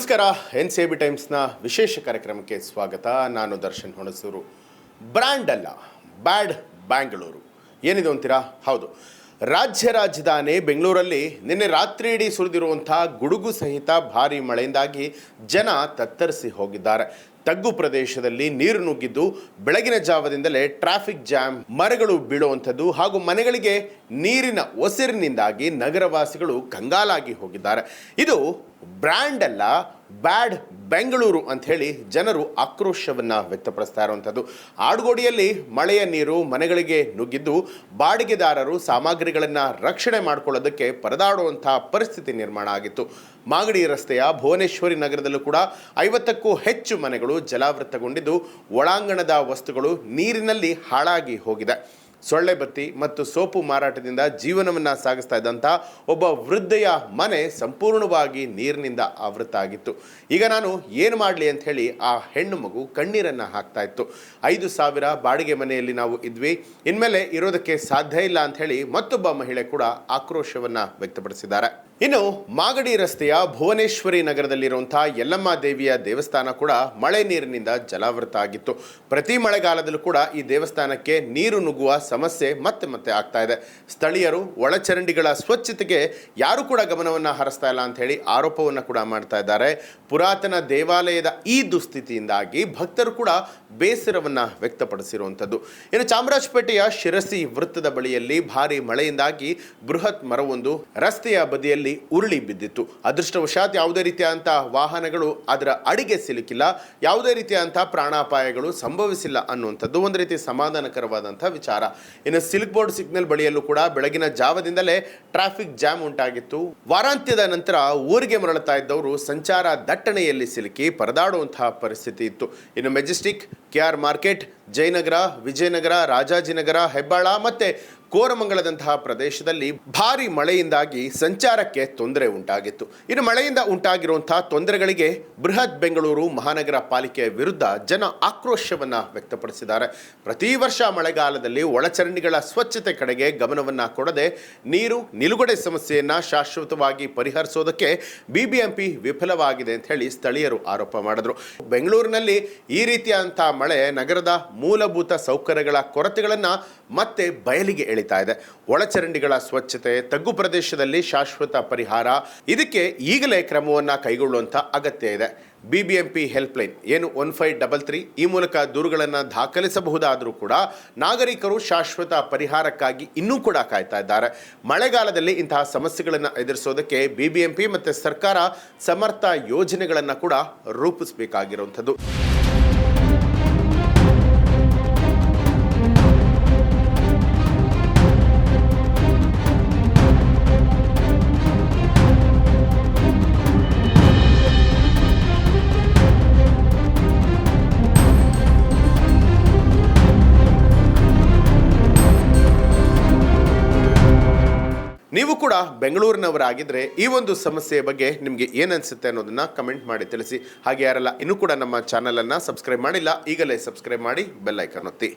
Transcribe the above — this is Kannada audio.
ನಮಸ್ಕಾರ. NCAB ಟೈಮ್ಸ್ನ ವಿಶೇಷ ಕಾರ್ಯಕ್ರಮಕ್ಕೆ ಸ್ವಾಗತ. ನಾನು ದರ್ಶನ್ ಹುಣಸೂರು. ಬ್ರ್ಯಾಂಡ್ ಅಲ್ಲ, ಬ್ಯಾಡ್ ಬ್ಯಾಂಗಳೂರು ಏನಿದೆ ಅಂತೀರಾ? ಹೌದು, ರಾಜ್ಯ ರಾಜಧಾನಿ ಬೆಂಗಳೂರಲ್ಲಿ ನಿನ್ನೆ ರಾತ್ರಿ ಇಡೀ ಸುರಿದಿರುವಂಥ ಗುಡುಗು ಸಹಿತ ಭಾರೀ ಮಳೆಯಿಂದಾಗಿ ಜನ ತತ್ತರಿಸಿ ಹೋಗಿದ್ದಾರೆ. ತಗ್ಗು ಪ್ರದೇಶದಲ್ಲಿ ನೀರು ನುಗ್ಗಿದ್ದು ಬೆಳಗಿನ ಜಾವದಿಂದಲೇ ಟ್ರಾಫಿಕ್ ಜಾಮ್, ಮರಗಳು ಬೀಳುವಂಥದ್ದು ಹಾಗೂ ಮನೆಗಳಿಗೆ ನೀರಿನ ಒಸರಿನಿಂದಾಗಿ ನಗರವಾಸಿಗಳು ಕಂಗಾಲಾಗಿ ಹೋಗಿದ್ದಾರೆ. ಇದು ಬ್ರ್ಯಾಂಡ್ ಅಲ್ಲ, ಬ್ಯಾಡ್ ಬೆಂಗಳೂರು ಅಂಥೇಳಿ ಜನರು ಆಕ್ರೋಶವನ್ನು ವ್ಯಕ್ತಪಡಿಸ್ತಾ ಇರುವಂಥದ್ದು. ಆಡುಗೋಡಿಯಲ್ಲಿ ಮಳೆಯ ನೀರು ಮನೆಗಳಿಗೆ ನುಗ್ಗಿದ್ದು ಬಾಡಿಗೆದಾರರು ಸಾಮಗ್ರಿಗಳನ್ನು ರಕ್ಷಣೆ ಮಾಡಿಕೊಳ್ಳೋದಕ್ಕೆ ಪರದಾಡುವಂಥ ಪರಿಸ್ಥಿತಿ ನಿರ್ಮಾಣ ಆಗಿತ್ತು. ಮಾಗಡಿ ರಸ್ತೆಯ ಭುವನೇಶ್ವರಿ ನಗರದಲ್ಲೂ ಕೂಡ 50ಕ್ಕೂ ಹೆಚ್ಚು ಮನೆಗಳು ಜಲಾವೃತಗೊಂಡಿದ್ದು ಒಳಾಂಗಣದ ವಸ್ತುಗಳು ನೀರಿನಲ್ಲಿ ಹಾಳಾಗಿ ಹೋಗಿದೆ. ಸೊಳ್ಳೆ ಬತ್ತಿ ಮತ್ತು ಸೋಪು ಮಾರಾಟದಿಂದ ಜೀವನವನ್ನು ಸಾಗಿಸ್ತಾ ಇದ್ದಂಥ ಒಬ್ಬ ವೃದ್ಧೆಯ ಮನೆ ಸಂಪೂರ್ಣವಾಗಿ ನೀರಿನಿಂದ ಆವೃತ ಆಗಿತ್ತು. ಈಗ ನಾನು ಏನು ಮಾಡಲಿ ಅಂಥೇಳಿ ಆ ಹೆಣ್ಣು ಮಗು ಕಣ್ಣೀರನ್ನು ಹಾಕ್ತಾ ಇತ್ತು. 5,000 ಬಾಡಿಗೆ ಮನೆಯಲ್ಲಿ ನಾವು ಇದ್ವಿ, ಇನ್ಮೇಲೆ ಇರೋದಕ್ಕೆ ಸಾಧ್ಯ ಇಲ್ಲ ಅಂಥೇಳಿ ಮತ್ತೊಬ್ಬ ಮಹಿಳೆ ಕೂಡ ಆಕ್ರೋಶವನ್ನು ವ್ಯಕ್ತಪಡಿಸಿದ್ದಾರೆ. ಇನ್ನು ಮಾಗಡಿ ರಸ್ತೆಯ ಭುವನೇಶ್ವರಿ ನಗರದಲ್ಲಿರುವಂಥ ಯಲ್ಲಮ್ಮ ದೇವಿಯ ದೇವಸ್ಥಾನ ಕೂಡ ಮಳೆ ನೀರಿನಿಂದ ಜಲಾವೃತ ಆಗಿತ್ತು. ಪ್ರತಿ ಮಳೆಗಾಲದಲ್ಲೂ ಕೂಡ ಈ ದೇವಸ್ಥಾನಕ್ಕೆ ನೀರು ನುಗ್ಗುವ ಸಮಸ್ಯೆ ಮತ್ತೆ ಆಗ್ತಾ ಇದೆ. ಸ್ಥಳೀಯರು ಒಳಚರಂಡಿಗಳ ಸ್ವಚ್ಛತೆಗೆ ಯಾರು ಕೂಡ ಗಮನವನ್ನು ಹರಿಸ್ತಾ ಇಲ್ಲ ಅಂತ ಹೇಳಿ ಆರೋಪವನ್ನು ಕೂಡ ಮಾಡ್ತಾ ಇದ್ದಾರೆ. ಪುರಾತನ ದೇವಾಲಯದ ಈ ದುಸ್ಥಿತಿಯಿಂದಾಗಿ ಭಕ್ತರು ಕೂಡ ಬೇಸರವನ್ನು ವ್ಯಕ್ತಪಡಿಸಿರುವಂಥದ್ದು. ಇನ್ನು ಚಾಮರಾಜಪೇಟೆಯ ಶಿರಸಿ ವೃತ್ತದ ಬಳಿಯಲ್ಲಿ ಭಾರಿ ಮಳೆಯಿಂದಾಗಿ ಬೃಹತ್ ಮರವೊಂದು ರಸ್ತೆಯ ಬದಿಯಲ್ಲಿ ಉರುಳಿ ಬಿದ್ದಿತ್ತು. ಅದೃಷ್ಟವಶಾತ್ ಯಾವುದೇ ರೀತಿಯಾದಂಥ ವಾಹನಗಳು ಅದರ ಅಡಿಗೆ ಸಿಲುಕಿಲ್ಲ, ಯಾವುದೇ ರೀತಿಯಾದಂಥ ಪ್ರಾಣಾಪಾಯಗಳು ಸಂಭವಿಸಿಲ್ಲ ಅನ್ನುವಂಥದ್ದು ಒಂದು ರೀತಿ ಸಮಾಧಾನಕರವಾದಂಥ ವಿಚಾರ. ಇನ್ನು ಸಿಲ್ಕ್ ಬೋರ್ಡ್ ಸಿಗ್ನಲ್ ಬಳಿಯಲ್ಲೂ ಕೂಡ ಬೆಳಗಿನ ಜಾವದಿಂದಲೇ ಟ್ರಾಫಿಕ್ ಜಾಮ್ ಉಂಟಾಗಿತ್ತು. ವಾರಾಂತ್ಯದ ನಂತರ ಊರಿಗೆ ಮರಳುತ್ತಾ ಇದ್ದವರು ಸಂಚಾರ ದಟ್ಟಣೆಯಲ್ಲಿ ಸಿಲುಕಿ ಪರದಾಡುವಂತಹ ಪರಿಸ್ಥಿತಿ ಇತ್ತು. ಇನ್ನು Majestic, KR market, Jayanagar, Vijayanagara, Rajajinagar, Hebbal ಮತ್ತೆ ಕೋರಮಂಗಲದಂತಹ ಪ್ರದೇಶದಲ್ಲಿ ಭಾರಿ ಮಳೆಯಿಂದಾಗಿ ಸಂಚಾರಕ್ಕೆ ತೊಂದರೆ ಉಂಟಾಗಿತ್ತು. ಇನ್ನು ಮಳೆಯಿಂದ ಉಂಟಾಗಿರುವಂತಹ ತೊಂದರೆಗಳಿಗೆ ಬೃಹತ್ ಬೆಂಗಳೂರು ಮಹಾನಗರ ಪಾಲಿಕೆಯ ವಿರುದ್ಧ ಜನ ಆಕ್ರೋಶವನ್ನು ವ್ಯಕ್ತಪಡಿಸಿದ್ದಾರೆ. ಪ್ರತಿ ವರ್ಷ ಮಳೆಗಾಲದಲ್ಲಿ ಒಳಚರಂಡಿಗಳ ಸ್ವಚ್ಛತೆ ಕಡೆಗೆ ಗಮನವನ್ನು ಕೊಡದೆ ನೀರು ನಿಲುಗಡೆ ಸಮಸ್ಯೆಯನ್ನು ಶಾಶ್ವತವಾಗಿ ಪರಿಹರಿಸೋದಕ್ಕೆ BBMP ವಿಫಲವಾಗಿದೆ ಅಂತ ಹೇಳಿ ಸ್ಥಳೀಯರು ಆರೋಪ ಮಾಡಿದ್ರು. ಬೆಂಗಳೂರಿನಲ್ಲಿ ಈ ರೀತಿಯಾದಂಥ ಮಳೆ ನಗರದ ಮೂಲಭೂತ ಸೌಕರ್ಯಗಳ ಕೊರತೆಗಳನ್ನು ಮತ್ತೆ ಬಯಲಿಗೆ ಎಳಿತಾ ಇದೆ. ಒಳಚರಂಡಿಗಳ ಸ್ವಚ್ಛತೆ, ತಗ್ಗು ಪ್ರದೇಶದಲ್ಲಿ ಶಾಶ್ವತ ಪರಿಹಾರ, ಇದಕ್ಕೆ ಈಗಲೇ ಕ್ರಮವನ್ನು ಕೈಗೊಳ್ಳುವಂಥ ಅಗತ್ಯ ಇದೆ. BBMP ಹೆಲ್ಪ್ಲೈನ್ ಏನು 1533 ಈ ಮೂಲಕ ದೂರುಗಳನ್ನು ದಾಖಲಿಸಬಹುದಾದರೂ ಕೂಡ ನಾಗರಿಕರು ಶಾಶ್ವತ ಪರಿಹಾರಕ್ಕಾಗಿ ಇನ್ನೂ ಕೂಡ ಕಾಯ್ತಾ ಇದ್ದಾರೆ. ಮಳೆಗಾಲದಲ್ಲಿ ಇಂತಹ ಸಮಸ್ಯೆಗಳನ್ನು ಎದುರಿಸೋದಕ್ಕೆ BBMP ಮತ್ತು ಸರ್ಕಾರ ಸಮರ್ಥ ಯೋಜನೆಗಳನ್ನು ಕೂಡ ರೂಪಿಸಬೇಕಾಗಿರುವಂಥದ್ದು. ನೀವು ಕೂಡ ಬೆಂಗಳೂರಿನವರಾಗಿದ್ದರೆ ಈ ಒಂದು ಸಮಸ್ಯೆಯ ಬಗ್ಗೆ ನಿಮಗೆ ಏನನ್ಸುತ್ತೆ ಅನ್ನೋದನ್ನು ಕಮೆಂಟ್ ಮಾಡಿ ತಿಳಿಸಿ. ಹಾಗೆ ಯಾರೆಲ್ಲ ಇನ್ನೂ ಕೂಡ ನಮ್ಮ ಚಾನಲನ್ನು ಸಬ್ಸ್ಕ್ರೈಬ್ ಮಾಡಿಲ್ಲ, ಈಗಲೇ ಸಬ್ಸ್ಕ್ರೈಬ್ ಮಾಡಿ, ಬೆಲ್ ಐಕಾನ್ ಒತ್ತಿ.